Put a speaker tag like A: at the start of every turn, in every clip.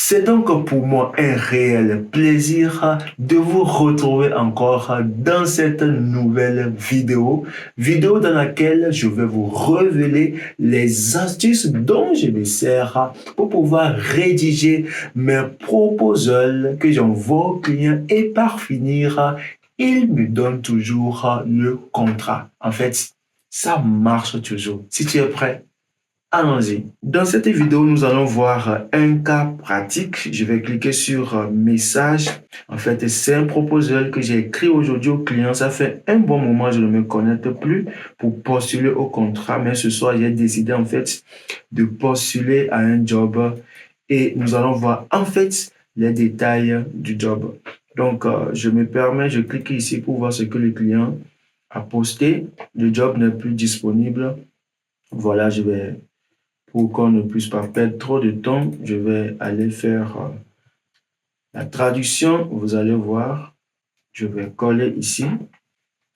A: C'est donc pour moi un réel plaisir de vous retrouver encore dans cette nouvelle vidéo dans laquelle je vais vous révéler les astuces dont je me sers pour pouvoir rédiger mes proposals que j'envoie aux clients et par finir, ils me donnent toujours le contrat. En fait, ça marche toujours. Si tu es prêt, allons-y. Dans cette vidéo, nous allons voir un cas pratique. Je vais cliquer sur message. En fait, c'est un proposal que j'ai écrit aujourd'hui au client. Ça fait un bon moment, je ne me connecte plus pour postuler au contrat. Mais ce soir, j'ai décidé en fait de postuler à un job et nous allons voir en fait les détails du job. Donc, je me permets, je clique ici pour voir ce que le client a posté. Le job n'est plus disponible. Voilà, pour qu'on ne puisse pas perdre trop de temps, je vais aller faire la traduction. Vous allez voir, je vais coller ici.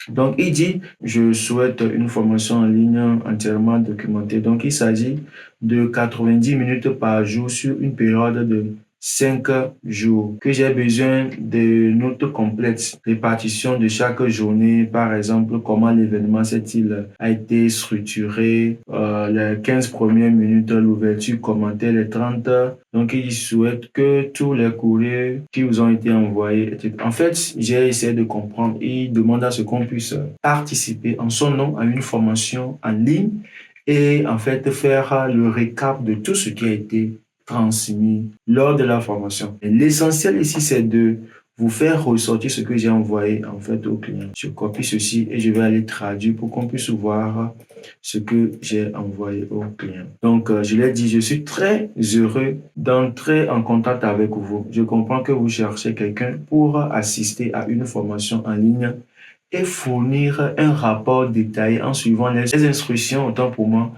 A: Donc, il dit, je souhaite une formation en ligne entièrement documentée. Donc, il s'agit de 90 minutes par jour sur une période de 5 jours, que j'ai besoin de notes complètes, répartition de chaque journée, par exemple, comment l'événement s'est-il a été structuré, les 15 premières minutes, l'ouverture, commentaire, les 30 heures. Donc, il souhaite que tous les courriers qui vous ont été envoyés, etc. En fait, j'ai essayé de comprendre. Il demande à ce qu'on puisse participer en son nom à une formation en ligne et en fait faire le récap de tout ce qui a été transmis lors de la formation. L'essentiel ici, c'est de vous faire ressortir ce que j'ai envoyé en fait au client. Je copie ceci et je vais aller traduire pour qu'on puisse voir ce que j'ai envoyé au client. Donc, je l'ai dit, je suis très heureux d'entrer en contact avec vous. Je comprends que vous cherchez quelqu'un pour assister à une formation en ligne et fournir un rapport détaillé en suivant les instructions, autant pour moi,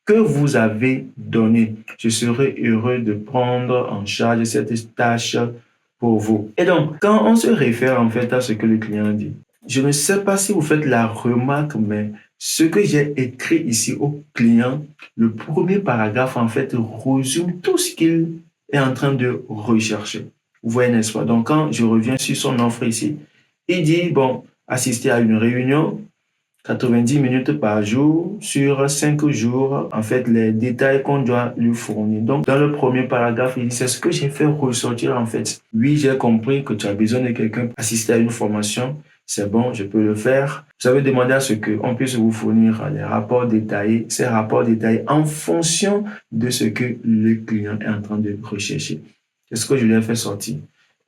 A: que vous avez donné. Je serai heureux de prendre en charge cette tâche pour vous. Et donc, quand on se réfère en fait à ce que le client dit, je ne sais pas si vous faites la remarque, mais ce que j'ai écrit ici au client, le premier paragraphe en fait résume tout ce qu'il est en train de rechercher. Vous voyez, n'est-ce pas? Donc, quand je reviens sur son offre ici, il dit, bon, assister à une réunion, 90 minutes par jour sur 5 jours, en fait, les détails qu'on doit lui fournir. Donc, dans le premier paragraphe, il dit, c'est ce que j'ai fait ressortir, en fait. Oui, j'ai compris que tu as besoin de quelqu'un pour assister à une formation. C'est bon, je peux le faire. Vous avez demandé à ce qu'on puisse vous fournir les rapports détaillés, ces rapports détaillés en fonction de ce que le client est en train de rechercher. C'est ce que je lui ai fait sortir.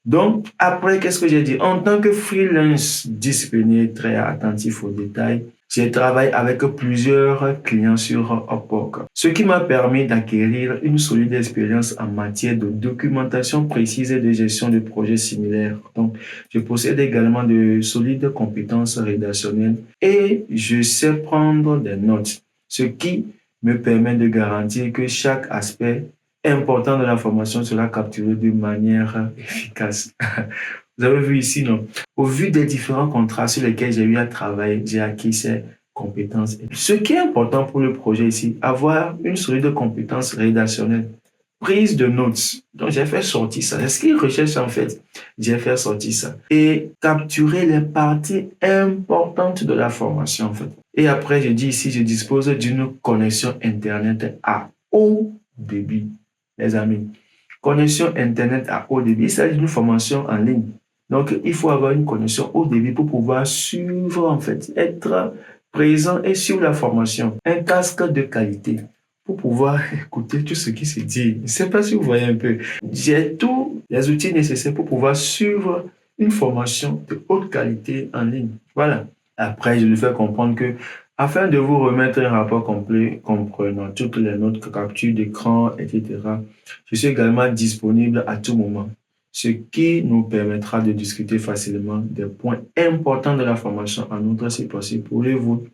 A: Donc, après, qu'est-ce que j'ai dit? En tant que freelance discipliné, très attentif aux détails, j'ai travaillé avec plusieurs clients sur Upwork, ce qui m'a permis d'acquérir une solide expérience en matière de documentation précise et de gestion de projets similaires. Donc, je possède également de solides compétences rédactionnelles et je sais prendre des notes, ce qui me permet de garantir que chaque aspect important de la formation sera capturé de manière efficace. Vous avez vu ici, non? Au vu des différents contrats sur lesquels j'ai eu à travailler, j'ai acquis ces compétences. Ce qui est important pour le projet ici, avoir une solide compétence rédactionnelle, prise de notes. Donc, j'ai fait sortir ça. C'est ce qu'il recherche en fait. J'ai fait sortir ça. Et capturer les parties importantes de la formation en fait. Et après, je dis ici, je dispose d'une connexion Internet à haut débit. Les amis, connexion Internet à haut débit, il s'agit d'une formation en ligne. Donc, il faut avoir une connexion haut débit pour pouvoir suivre, en fait, être présent et suivre la formation. Un casque de qualité pour pouvoir écouter tout ce qui se dit. Je ne sais pas si vous voyez un peu. J'ai tous les outils nécessaires pour pouvoir suivre une formation de haute qualité en ligne. Voilà. Après, je lui fais comprendre que afin de vous remettre un rapport complet comprenant toutes les notes, capture d'écran, etc., je suis également disponible à tout moment, ce qui nous permettra de discuter facilement des points importants de la formation. En outre, si possible, pourriez-vous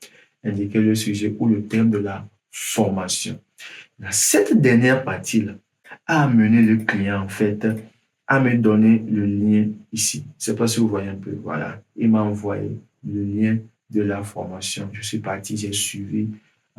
A: indiquer le sujet ou le thème de la formation. Cette dernière partie-là a amené le client, en fait, à me donner le lien ici. Je ne sais pas si vous voyez un peu. Voilà, il m'a envoyé le lien de la formation. Je suis parti, j'ai suivi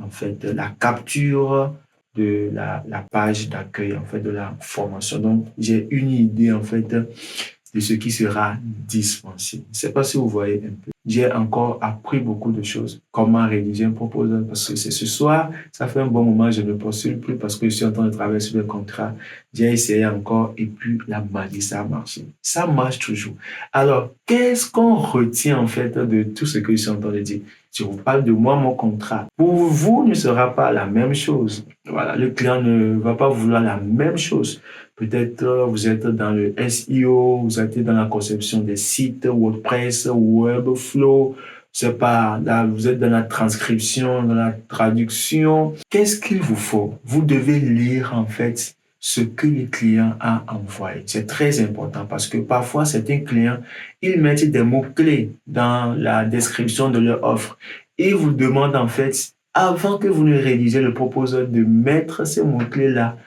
A: en fait la capture la page d'accueil, en fait, de la formation. Donc, j'ai une idée, en fait, de ce qui sera dispensé. Je ne sais pas si vous voyez un peu. J'ai encore appris beaucoup de choses. Comment rédiger un proposal, parce que c'est ce soir, ça fait un bon moment, je ne postule plus parce que je suis en train de travailler sur le contrat. J'ai essayé encore et puis la magie, ça a marché. Ça marche toujours. Alors, qu'est-ce qu'on retient en fait de tout ce que je suis en train de dire? Je vous parle de moi, mon contrat. Pour vous, ne sera pas la même chose. Voilà, le client ne va pas vouloir la même chose. Peut-être vous êtes dans le SEO, vous êtes dans la conception des sites WordPress, Webflow, je sais pas, là, vous êtes dans la transcription, dans la traduction. Qu'est-ce qu'il vous faut? Vous devez lire en fait ce que le client a envoyé. C'est très important parce que parfois certains clients, ils mettent des mots-clés dans la description de leur offre. Ils vous demandent en fait, avant que vous ne rédigez le proposal, de mettre ces mots-clés-là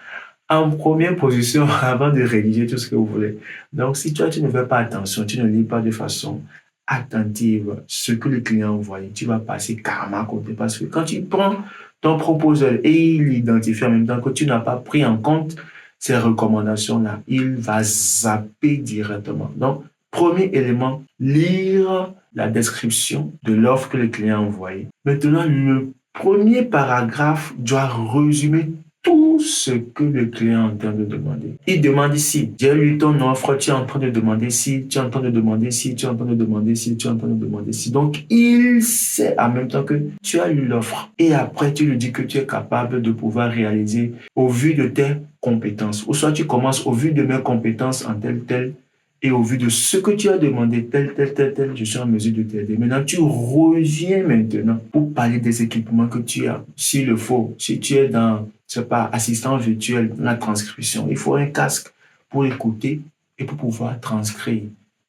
A: en première position avant de rédiger tout ce que vous voulez. Donc, si toi, tu ne fais pas attention, tu ne lis pas de façon attentive ce que le client envoie, tu vas passer carrément à côté. Parce que quand tu prends ton proposal et il identifie en même temps que tu n'as pas pris en compte ces recommandations-là, il va zapper directement. Donc, premier élément, lire la description de l'offre que le client a envoyée. Maintenant, le premier paragraphe doit résumer tout ce que le client est en train de demander. Il demande ici, j'ai lu ton offre, tu es en train de demander si, tu es en train de demander si, tu es en train de demander si, tu es en train de demander si. Donc, il sait en même temps que tu as lu l'offre. Et après, tu lui dis que tu es capable de pouvoir réaliser au vu de tes compétences. Ou soit tu commences au vu de mes compétences en tel, et au vu de ce que tu as demandé, tel, je suis en mesure de t'aider. Maintenant, tu reviens maintenant pour parler des équipements que tu as, s'il le faut. Si tu es dans, je sais pas, assistant virtuel, la transcription, il faut un casque pour écouter et pour pouvoir transcrire.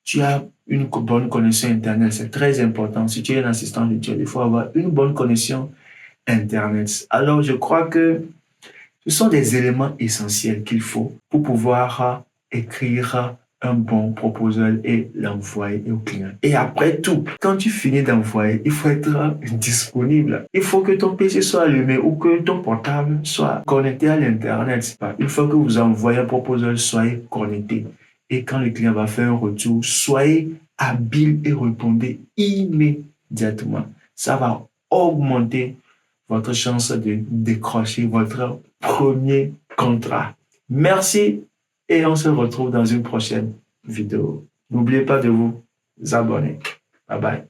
A: Tu as une bonne connexion Internet, c'est très important. Si tu es un assistant virtuel, il faut avoir une bonne connexion Internet. Alors, je crois que ce sont des éléments essentiels qu'il faut pour pouvoir écrire un bon proposal et l'envoyer au client. Et après tout, quand tu finis d'envoyer, il faut être disponible. Il faut que ton PC soit allumé ou que ton portable soit connecté à l'Internet. Une fois que vous envoyez un proposal, soyez connecté. Et quand le client va faire un retour, soyez habile et répondez immédiatement. Ça va augmenter votre chance de décrocher votre premier contrat. Merci et on se retrouve dans une prochaine vidéo. N'oubliez pas de vous abonner. Bye bye.